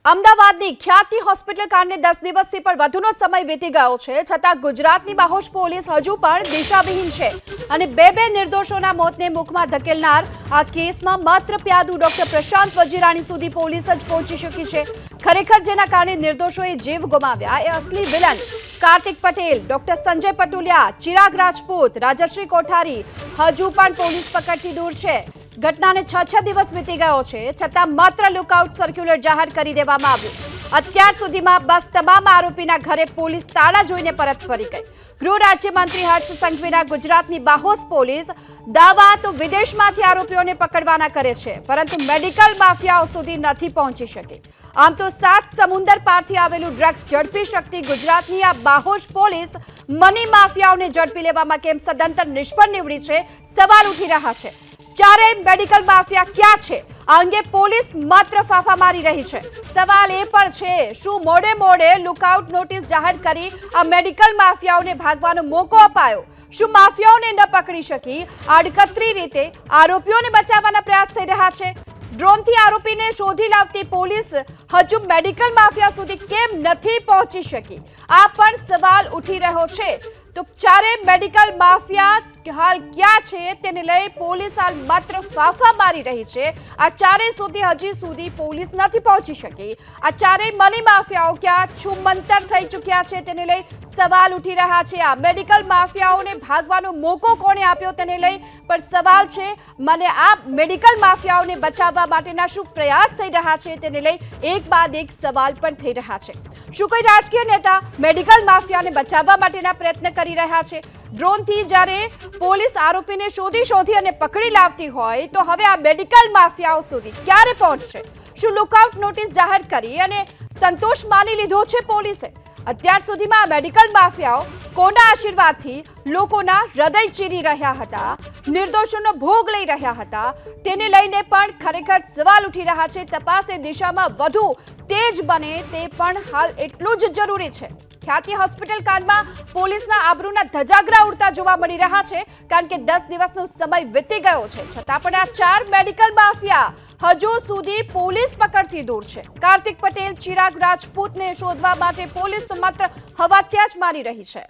અમદાવાદની ખ્યાતિ હોસ્પિટલ કાંડને 10 દિવસથી પણ વધુનો સમય વીતી ગયો છે, છતાં ગુજરાતની બાહોશ પોલીસ હજુ પણ દિશાવિહીન છે અને બે નિર્દોષોના મોતને મુખમાં ધકેલનાર આ કેસમાં માત્ર પ્યાદુ ડોક્ટર પ્રશાંત વજીરાણી સુધી પોલીસ જ પહોંચી શકી છે। ખરેખર જેના કારણે નિર્દોષોએ જીવ ગુમાવ્યા એ અસલી વિલન કાર્તિક પટેલ, ડોક્ટર સંજય પટુલિયા, ચિરાગ રાજપૂત, રાજશ્રી કોઠારી હજુ પણ પોલીસ પકડથી દૂર છે। ઘટનાને 6 દિવસ વીતી ગયો છે, છતાં માત્ર લુકઆઉટ સર્ક્યુલર જાહેર કરી દેવામાં આવ્યું। અત્યાર સુધીમાં બસ તમામ આરોપીના ઘરે પોલીસ તાળા જોઈને પરત ફરી ગઈ। ગૃહ રાજ્યમંત્રી હર્ષ સંઘવીના ગુજરાતની બાહોશ પોલીસ દાવા તો વિદેશમાંથી આરોપીઓને પકડવાના કરે છે, પરંતુ મેડિકલ માફિયાઓ સુધી નથી પહોંચી શકી। આમ તો 7 સમુદ્ર પારથી આવેલું ડ્રગ્સ ઝડપી શકતી ગુજરાતની આ બાહોશ પોલીસ મની માફિયાઓને ઝડપી લેવામાં કેમ સદંતર નિષ્ફળ નીવડી છે, સવાલ ઉઠી રહ્યા છે। ચારે મેડિકલ માફિયા ક્યાં છે? આ અંગે પોલીસ માત્ર ફાફા મારી રહી છે। સવાલ એ પણ છે, શું મોડે લુકઆઉટ નોટિસ જાહેર કરી આ મેડિકલ માફિયાઓને ભાગવાનો મોકો અપાયો? શું માફિયાઓને ન પકડી શકી આડકતરી રીતે આરોપીઓને બચાવવાના પ્રયાસ થઈ રહ્યા છે? ડ્રોનથી આરોપીને શોધી લાવતી પોલીસ હજુ મેડિકલ માફિયા સુધી કેમ નથી પહોંચી શકી? આ પણ સવાલ ઉઠી રહ્યો છે। તો ચારે મેડિકલ માફિયા હાલ ક્યાં છે તેને લઈ પોલીસ હાલ માત્ર ફાફા મારી રહી છે। આ ચારે હજી સુધી પોલીસ નથી પહોંચી શકી। આ ચારે મની માફિયાઓ ક્યાં છુમંતર થઈ ચૂક્યા છે તેને લઈ સવાલ ઉઠી રહ્યા છે। આ મેડિકલ માફિયાઓને ભાગવાનો મોકો કોણે આપ્યો તેને લઈ પણ સવાલ છે। મને આ મેડિકલ માફિયાઓને બચાવવા માટેના શું પ્રયાસ થઈ રહ્યા છે તેને લઈ એક બાદ એક સવાલ પણ થઈ રહ્યા છે। શું કોઈ રાજકીય નેતા મેડિકલ માફિયાને બચાવવા માટેના પ્રયત્ન કરી રહ્યા છે? ડ્રોનથી જ્યારે પોલીસ આરોપીને શોધી અને પકડી લાવતી હોય તો હવે આ મેડિકલ માફિયાઓ સુધી ક્યારે પહોંચશે? શું લુકઆઉટ નોટિસ જાહેર કરી અને સંતોષ માની લીધો છે પોલીસે? અત્યાર સુધીમાં આ મેડિકલ માફિયાઓ કોના આશીર્વાદથી લોકોના હૃદય ચીરી રહ્યા હતા, નિર્દોષોનો ભોગ લઈ રહ્યા હતા તેને લઈને પણ ખરેખર સવાલ ઉઠી રહ્યા છે। તપાસ એ દિશામાં વધુ તેજ બને તે પણ હાલ એટલું જ જરૂરી છે। ખ્યાતિ હોસ્પિટલ કાંડમાં પોલીસના આબરૂના ધજાગરા ઉડતા જોવા મળી રહ્યા છે, કારણ કે 10 દિવસનો સમય વીતી ગયો છે, છતાં પણ આ ચાર મેડિકલ માફિયા હજુ સુધી પોલીસ પકડથી દૂર છે। કાર્તિક પટેલ, ચિરાગ રાજપૂતને શોધવા માટે પોલીસ તો માત્ર હવાત્યા જ મારી રહી છે।